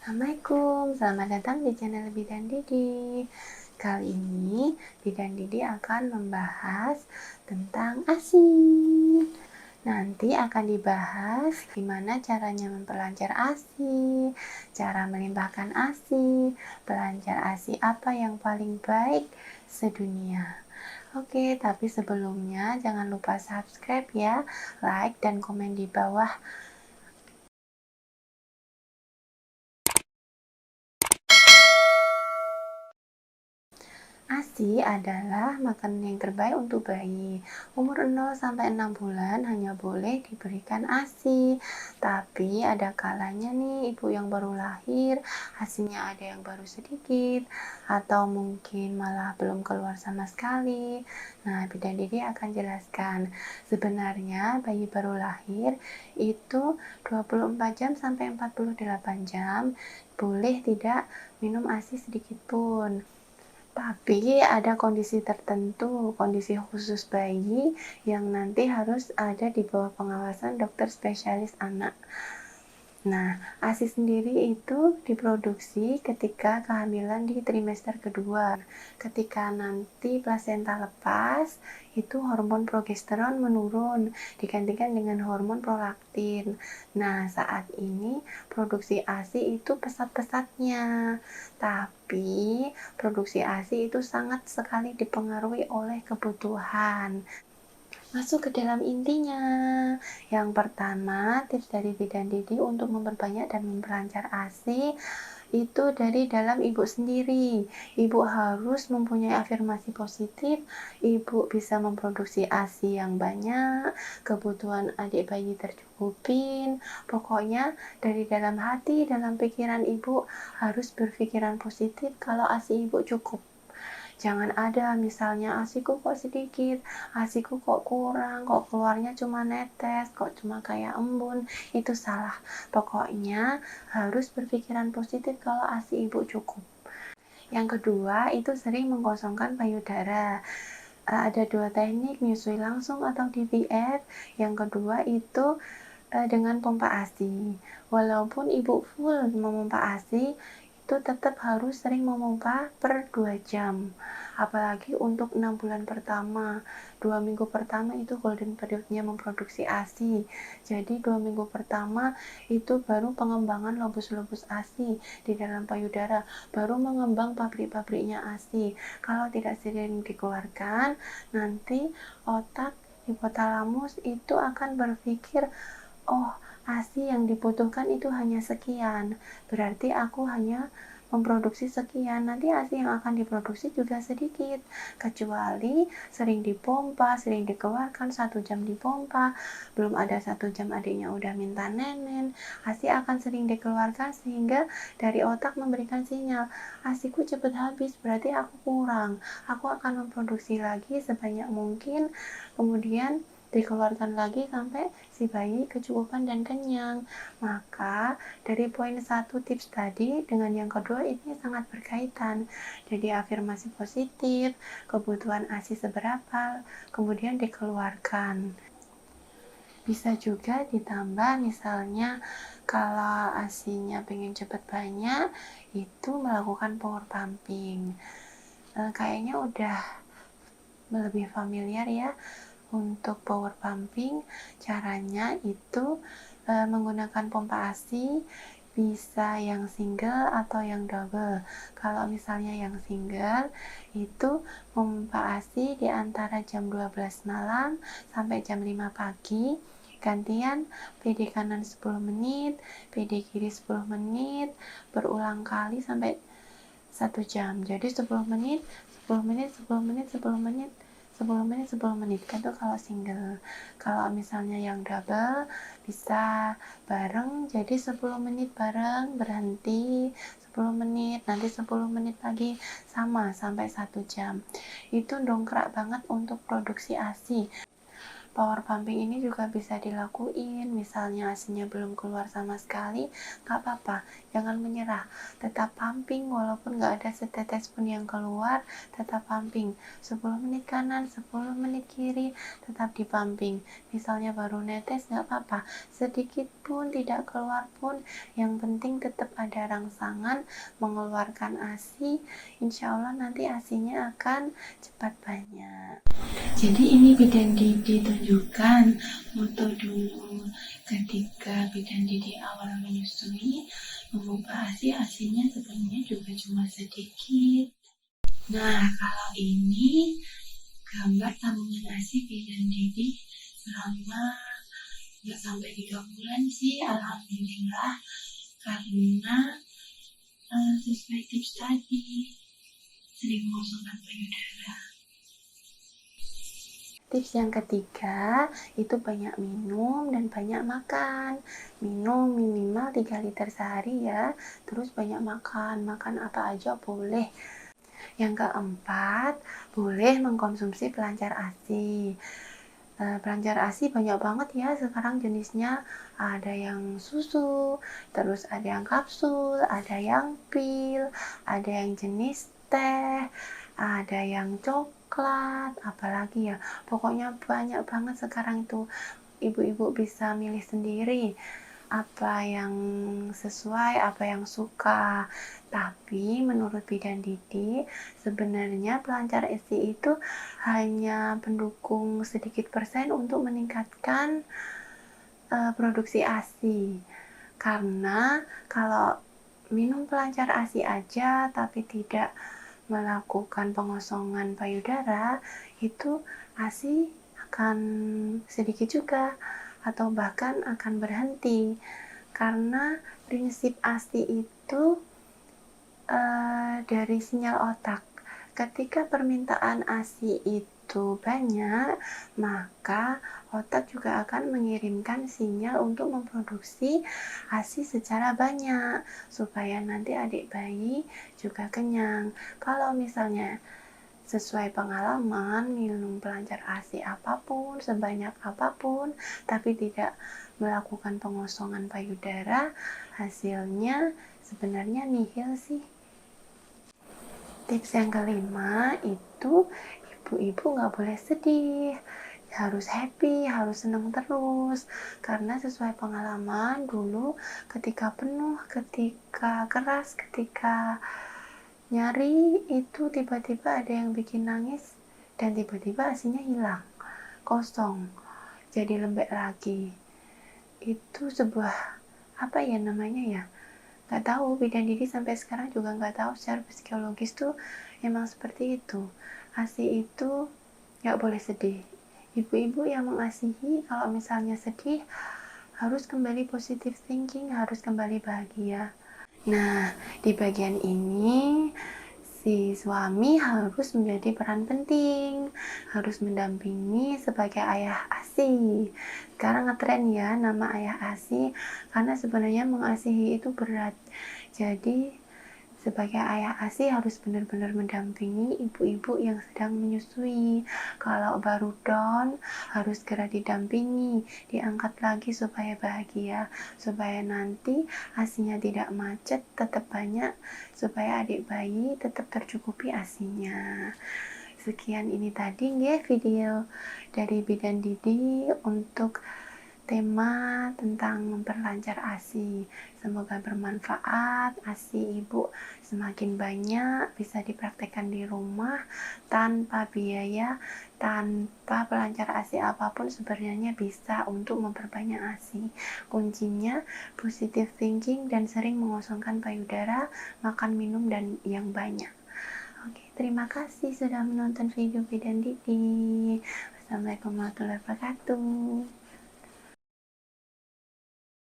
Assalamualaikum, selamat datang di channel Bidan Didi. Kali ini Bidan Didi akan membahas tentang ASI. Nanti akan dibahas gimana caranya memperlancar ASI, cara melimpahkan ASI, pelancar ASI apa yang paling baik sedunia. Oke, tapi sebelumnya jangan lupa subscribe ya, like dan komen di bawah. ASI adalah makanan yang terbaik untuk bayi. Umur 0 sampai 6 bulan hanya boleh diberikan ASI. Tapi ada kalanya nih ibu yang baru lahir, ASINya ada yang baru sedikit atau mungkin malah belum keluar sama sekali. Nah, Bidan Didi akan jelaskan. Sebenarnya bayi baru lahir itu 24 jam sampai 48 jam boleh tidak minum ASI sedikit pun. Tapi ada kondisi tertentu, kondisi khusus bayi yang nanti harus ada di bawah pengawasan dokter spesialis anak. Nah, ASI sendiri itu diproduksi ketika kehamilan di trimester kedua. Ketika nanti plasenta lepas, itu hormon progesteron menurun, digantikan dengan hormon prolaktin. Nah, saat ini produksi ASI itu pesat-pesatnya. Tapi, produksi ASI itu sangat sekali dipengaruhi oleh kebutuhan. Masuk ke dalam intinya. Yang pertama, tips dari Bidan Didi untuk memperbanyak dan memperlancar ASI itu dari dalam ibu sendiri. Ibu harus mempunyai afirmasi positif, ibu bisa memproduksi ASI yang banyak, kebutuhan adik bayi tercukupin. Pokoknya dari dalam hati, dalam pikiran ibu harus berpikiran positif kalau ASI ibu cukup. Jangan ada misalnya ASIku kok sedikit, ASIku kok kurang, kok keluarnya cuma netes, kok cuma kayak embun. Itu salah. Pokoknya harus berpikiran positif kalau ASI ibu cukup. Yang kedua itu sering mengkosongkan payudara. Ada dua teknik, menyusui langsung atau DVF. Yang kedua itu dengan pompa ASI. Walaupun ibu full memompa ASI, itu tetap harus sering memompa per 2 jam. Apalagi untuk 6 bulan pertama. 2 minggu pertama itu golden periodnya memproduksi ASI. Jadi 2 minggu pertama itu baru pengembangan lobus-lobus ASI di dalam payudara. Baru mengembang pabrik-pabriknya ASI. Kalau tidak sering dikeluarkan, nanti otak hipotalamus itu akan berpikir, oh, ASI yang dibutuhkan itu hanya sekian, berarti aku hanya memproduksi sekian, nanti ASI yang akan diproduksi juga sedikit, kecuali sering dipompa, sering dikeluarkan 1 jam dipompa, belum ada 1 jam adiknya udah minta nenen, ASI akan sering dikeluarkan sehingga dari otak memberikan sinyal, ASIku cepat habis, berarti aku kurang, aku akan memproduksi lagi sebanyak mungkin, kemudian dikeluarkan lagi sampai si bayi kecukupan dan kenyang. Maka dari poin 1 tips tadi dengan yang kedua ini sangat berkaitan. Jadi afirmasi positif, kebutuhan ASI seberapa, kemudian dikeluarkan. Bisa juga ditambah misalnya kalau ASINya pengen cepat banyak, itu melakukan power pumping. Kayaknya udah lebih familiar ya. Untuk power pumping, caranya itu menggunakan pompa ASI, bisa yang single atau yang double. Kalau misalnya yang single, itu pompa ASI di antara jam 12 malam sampai jam 5 pagi. Gantian PD kanan 10 menit, PD kiri 10 menit, berulang kali sampai 1 jam. Jadi 10 menit, 10 menit, 10 menit, 10 menit, 10 menit, 10 menit kan tuh kalau single. Kalau misalnya yang double bisa bareng, jadi 10 menit bareng, berhenti 10 menit, nanti 10 menit lagi, sama sampai 1 jam. Itu dongkrak banget untuk produksi ASI. Power pumping ini juga bisa dilakuin, misalnya ASINya belum keluar sama sekali, nggak apa-apa, jangan menyerah, tetap pumping walaupun nggak ada setetes pun yang keluar, tetap pumping, 10 menit kanan, 10 menit kiri, tetap di pumping. Misalnya baru netes, nggak apa-apa, sedikit pun tidak keluar pun, yang penting tetap ada rangsangan mengeluarkan ASI, insya Allah nanti ASINya akan cepat banyak. Jadi ini bidan Didi tunjukkan foto dulu ketika bidan Didi awal menyusui, mengubah ASI-ASINya sebenarnya juga cuma sedikit. Nah, kalau ini gambar tabungan ASI bidan Didi selama nggak sampai 3 bulan sih, alhamdulillah, karena sesuai tips tadi, sering mengosongkan payudara. Tips yang ketiga, itu banyak minum dan banyak makan. Minum minimal 3 liter sehari ya, terus banyak makan. Makan apa aja boleh. Yang keempat, boleh mengkonsumsi pelancar ASI. Pelancar ASI banyak banget ya sekarang jenisnya, ada yang susu, terus ada yang kapsul, ada yang pil, ada yang jenis teh, ada yang coklat, apalagi ya, pokoknya banyak banget sekarang itu. Ibu-ibu bisa milih sendiri apa yang sesuai, apa yang suka. Tapi menurut bidan Didi, sebenarnya pelancar ASI itu hanya pendukung sedikit persen untuk meningkatkan produksi ASI. Karena kalau minum pelancar ASI aja tapi tidak melakukan pengosongan payudara, itu ASI akan sedikit juga atau bahkan akan berhenti, karena prinsip ASI itu dari sinyal otak. Ketika permintaan ASI itu banyak, maka otak juga akan mengirimkan sinyal untuk memproduksi ASI secara banyak, supaya nanti adik bayi juga kenyang. Kalau misalnya sesuai pengalaman, minum pelancar ASI apapun, sebanyak apapun, tapi tidak melakukan pengosongan payudara, hasilnya sebenarnya nihil sih. Tips yang kelima itu, ibu-ibu nggak boleh sedih, harus happy, harus senang terus, karena sesuai pengalaman dulu, ketika penuh, ketika keras, ketika nyari, itu tiba-tiba ada yang bikin nangis dan tiba-tiba ASINya hilang, kosong, jadi lembek lagi. Itu sebuah apa ya namanya ya, nggak tahu, bidan Didi sampai sekarang juga nggak tahu secara psikologis tuh emang seperti itu. ASI itu nggak boleh sedih. Ibu-ibu yang mengasihi kalau misalnya sedih harus kembali positive thinking, harus kembali bahagia. Nah, di bagian ini si suami harus menjadi peran penting, harus mendampingi sebagai ayah ASI. Sekarang ngetren ya nama ayah ASI, karena sebenarnya mengasihi itu berat. Jadi sebagai ayah ASI harus benar-benar mendampingi ibu-ibu yang sedang menyusui. Kalau baru down, harus segera didampingi, diangkat lagi supaya bahagia, supaya nanti ASINya tidak macet, tetap banyak, supaya adik bayi tetap tercukupi ASINya. Sekian ini tadi ya video dari bidan Didi untuk tema tentang memperlancar ASI. Semoga bermanfaat, ASI ibu semakin banyak, bisa dipraktekkan di rumah tanpa biaya, tanpa pelancar ASI apapun sebenarnya bisa untuk memperbanyak ASI. Kuncinya positive thinking dan sering mengosongkan payudara, makan minum dan yang banyak. Oke, terima kasih sudah menonton video bidan Didi. Wassalamualaikum warahmatullahi wabarakatuh.